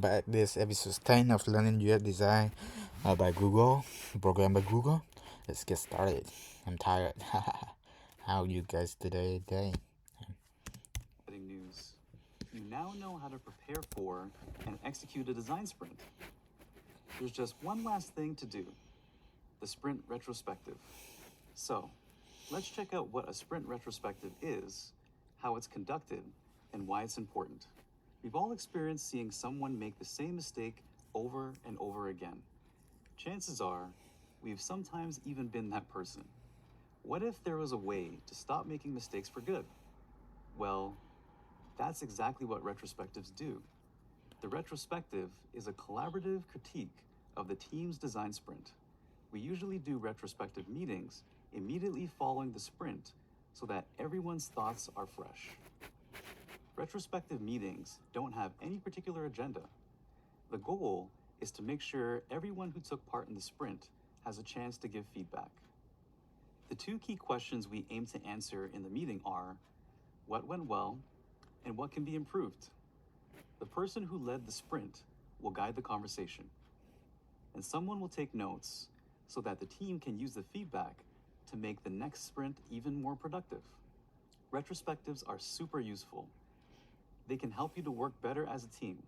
Back this episode 10 of Learning UX Design by Google, program by Google. Let's get started. I'm tired. How you guys today? News. You now know how to prepare for and execute a design sprint. There's just one last thing to do, the sprint retrospective. So, let's check out what a sprint retrospective is, how it's conducted, and why it's important. We've all experienced seeing someone make the same mistake over and over again. Chances are, we've sometimes even been that person. What if there was a way to stop making mistakes for good? Well, that's exactly what retrospectives do. The retrospective is a collaborative critique of the team's design sprint. We usually do retrospective meetings immediately following the sprint so that everyone's thoughts are fresh. Retrospective meetings don't have any particular agenda. The goal is to make sure everyone who took part in the sprint has a chance to give feedback. The two key questions we aim to answer in the meeting are what went well and what can be improved. The person who led the sprint will guide the conversation, and someone will take notes so that the team can use the feedback to make the next sprint even more productive. Retrospectives are super useful. They can help you to work better as a team,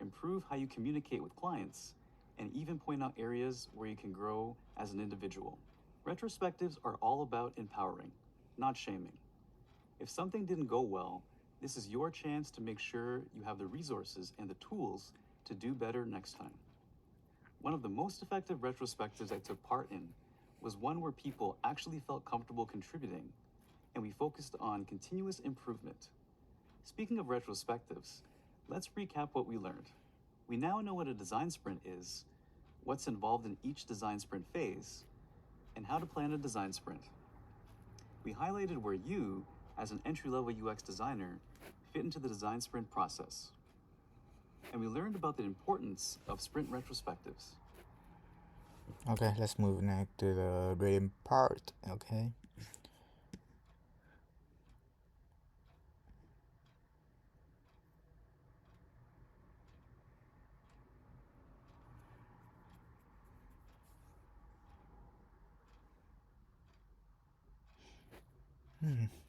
improve how you communicate with clients, and even point out areas where you can grow as an individual. Retrospectives are all about empowering, not shaming. If something didn't go well, this is your chance to make sure you have the resources and the tools to do better next time. One of the most effective retrospectives I took part in was one where people actually felt comfortable contributing, and we focused on continuous improvement. Speaking of retrospectives, let's recap what we learned. We now know what a design sprint is, what's involved in each design sprint phase, and how to plan a design sprint. We highlighted where you, as an entry-level UX designer, fit into the design sprint process. And we learned about the importance of sprint retrospectives. Okay, let's move now to the grading part. Okay.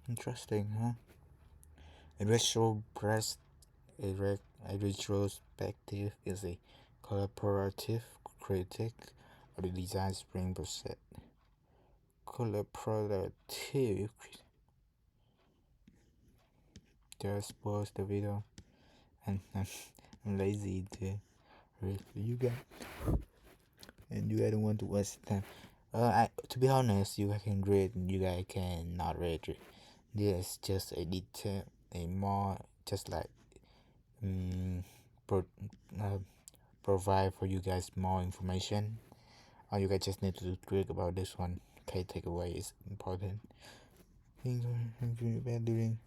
Interesting, huh? A retrospective is a collaborative critique of the design sprint process. Collaborative. Just pause the video, and I'm lazy to review you guys, and you guys don't want to waste time. To be honest, you guys can grade, you guys can not rate it. This is just a detail, a more just like pro, uh, provide for you guys more information. Or you guys just need to click about this one. Okay, takeaway is important. Things are during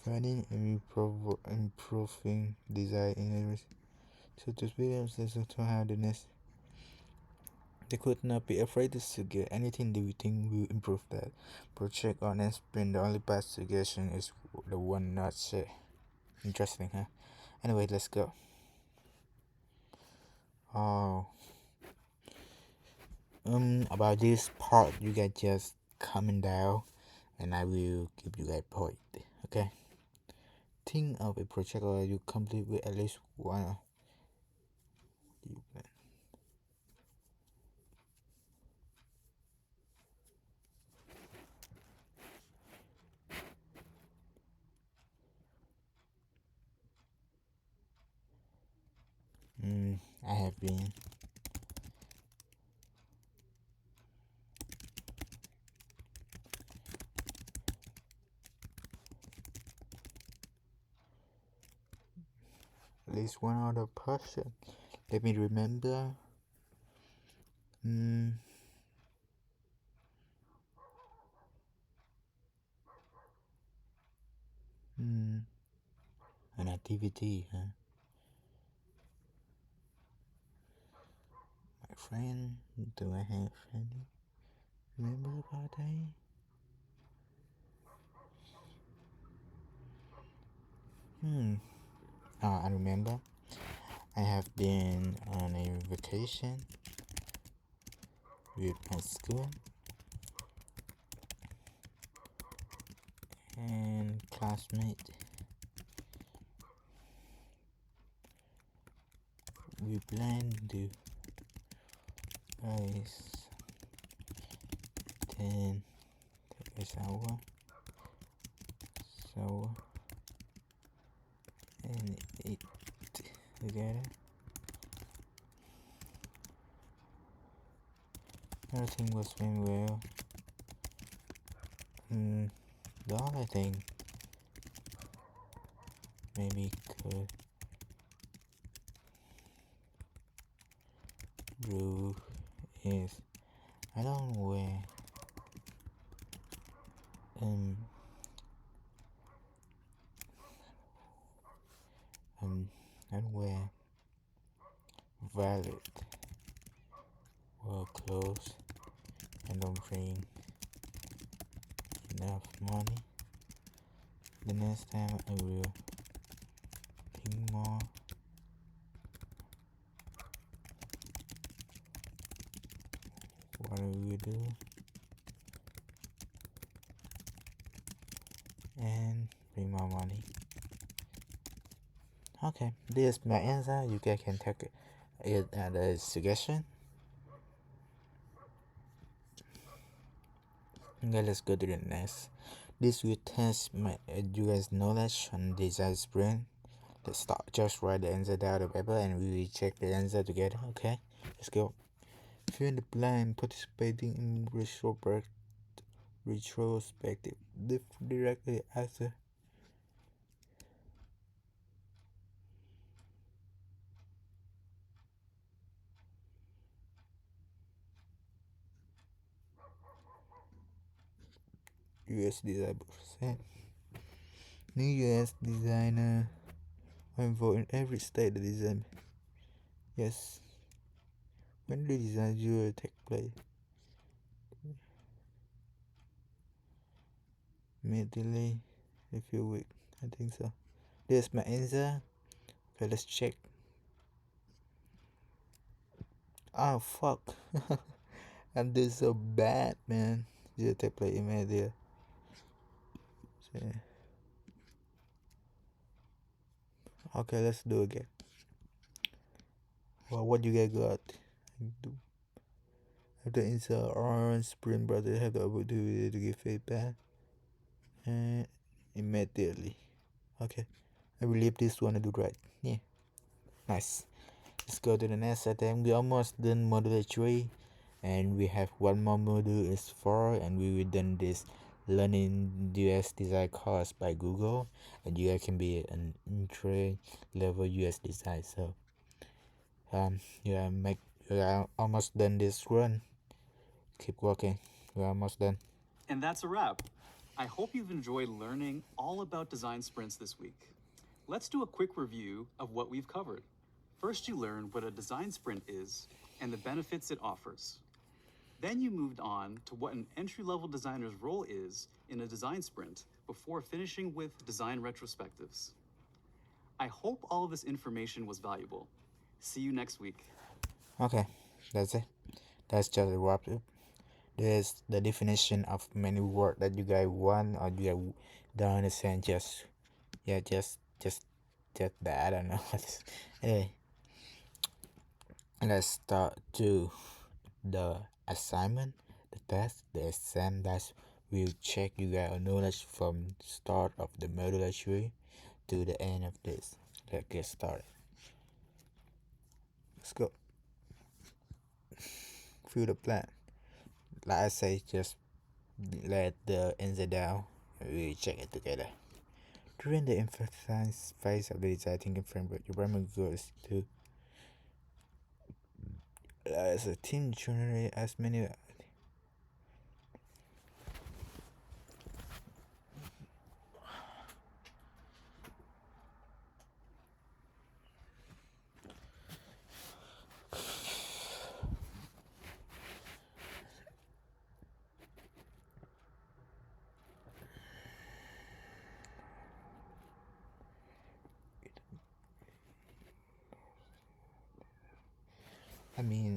finding and improving design in areas such as videos to handiness. They could not be afraid to suggest anything they think will improve that project or next sprint. The only best suggestion is the one not share. Interesting, huh? Anyway, let's go. Oh, about this part, you guys just comment down, and I will give you guys point. Okay. Think of a project or you complete with at least one. I have been. At least one other person. Let me remember. Hmm. An activity, huh? My friend. Do I have friend? Remember about that? I remember I have been on a vacation with my school and classmate. We plan to guys then take a shower and eat together. Everything was going well. The only thing maybe could brew is I don't wear I don't wear valid work clothes. I don't bring enough money. The next time I will think more. What I will do and bring more money. Okay, this is my answer. You guys can take it as a suggestion. Okay, let's go to the next. This will test you guys' knowledge on design sprint. Let's start. Just write the answer down on the paper and we will check the answer together. Okay, let's go. Fill in the blank. Participating in retrospective. Directly after. US design percent. New US designer. I'm for in every state the design. Yes. When the design will take place? Immediately. A few weeks. I think so. This is my answer. Okay, let's check. Oh fuck. I'm doing so bad, man. Just take place immediately. Okay, let's do again. Well, what you guys got? After insert orange sprint brother have the opportunity to give feedback and immediately. Okay, I believe this one I do right. Yeah, nice. Let's go to the next item. We almost done module 3 and we have one more module is 4 and we will done this learning US design course by Google and you guys can be an entry level US design. So you are almost done this run. Keep working. We're almost done. And that's a wrap. I hope you've enjoyed learning all about design sprints this week. Let's do a quick review of what we've covered. First, you learned what a design sprint is and the benefits it offers. Then you moved on to what an entry-level designer's role is in a design sprint before finishing with design retrospectives. I hope all of this information was valuable. See you next week. Okay, that's it. That's just a wrap up. There's the definition of many words that you guys want or you guys don't understand. Just that. I don't know. Anyway, let's start to the assignment, the test, the exam that will check you guys' knowledge from start of the module 3 to the end of this. Let's get started. Let's go. Fill the plan. Like I say, just let the answer down and we check it together. During the emphasize phase of the design thinking framework, your primary goal is to, as a team, generate as many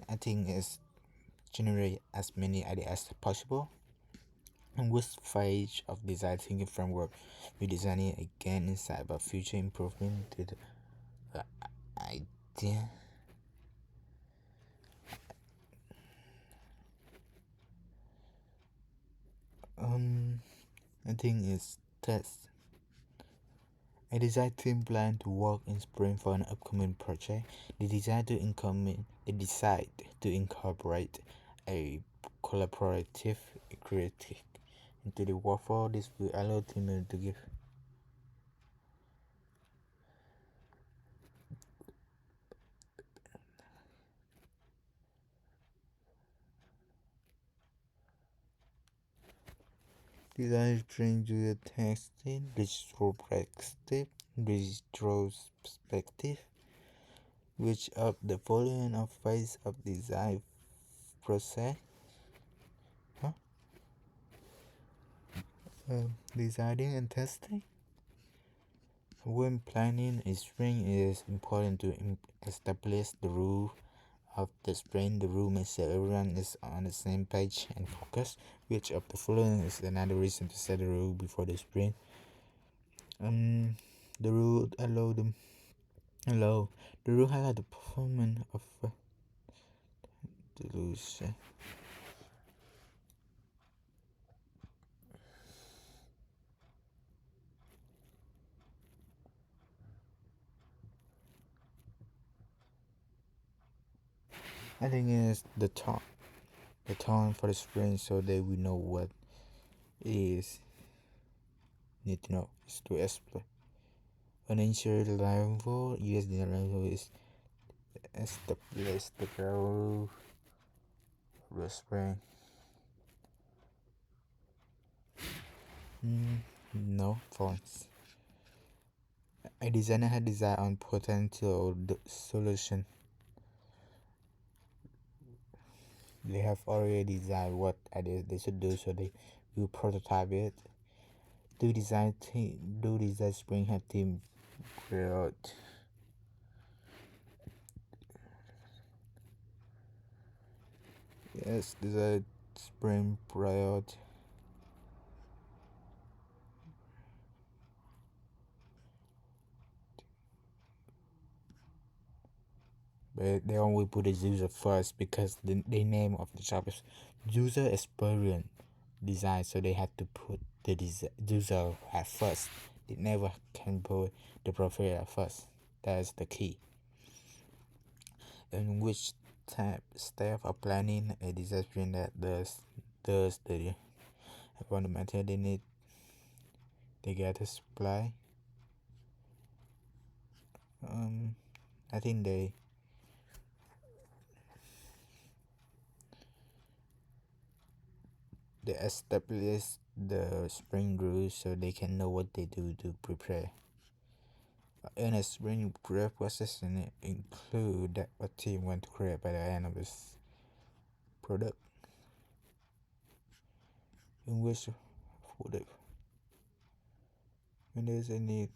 I think is generate as many ideas as possible. And which phase of design thinking framework we designing again inside about future improvement to the idea. I think it's test. A design team plan to work in spring for an upcoming project. They decide to incorporate a collaborative critique into the workflow. This will allow team to give design train to the testing, retrospective, which of the following of phase of design process. Designing and testing. When planning a sprint, it is important to establish the rule of the sprint. The rule makes sure everyone is on the same page and focus. Which of the following is another reason to set the rule before the sprint? The rule highlight the performance of delusion. I think it's the tone for the sprint, so that we know what is need to know is to explain. An ensure level, USD level is established the goal of the sprint. No, false. A designer had design on potential solution. They have already designed what they should do, so they will prototype it. Do design sprint have team build? Yes, design sprint priority. But they only put the user first because the name of the shop is user experience design, so they had to put the user at first. They never can put the profile at first. That is the key. In which step of planning a design sprint that does the upon the material they need, they get a supply. I think they establish the sprint rules so they can know what they do to prepare. In a sprint prep process, and include that what team want to create by the end of this product. In which when there's a need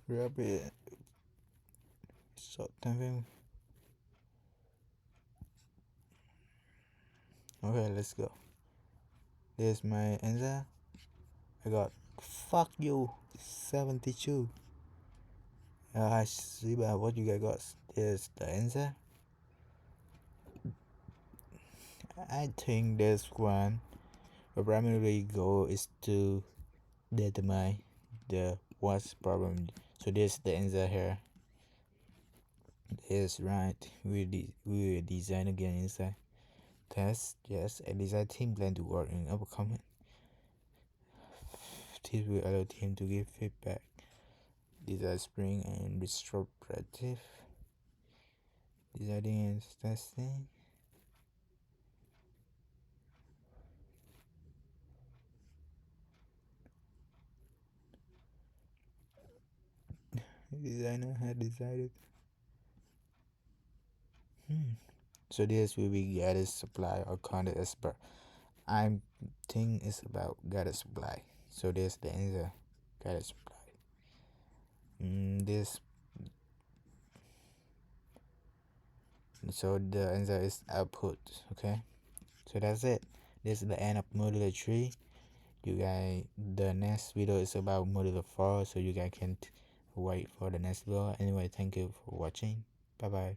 rapid short time. Okay, let's go. There's my answer. I got fuck you 72. I see about what you guys got. There's the answer. I think this one, the primary goal is to determine the what's problem. So this the answer here. Is right. We design again inside. Test, yes, a design team plan to work in overcoming. This will allow team to give feedback. Design spring and retrospective. Designing and testing. Designer had decided. So this will be guided supply or content expert. I think it's about guided supply. So there's the answer. Guided supply. This So the answer is output. Okay, so that's it. This is the end of modular 3. You guys, the next video is about modular 4, so you guys can wait for the next video. Anyway, thank you for watching. Bye bye.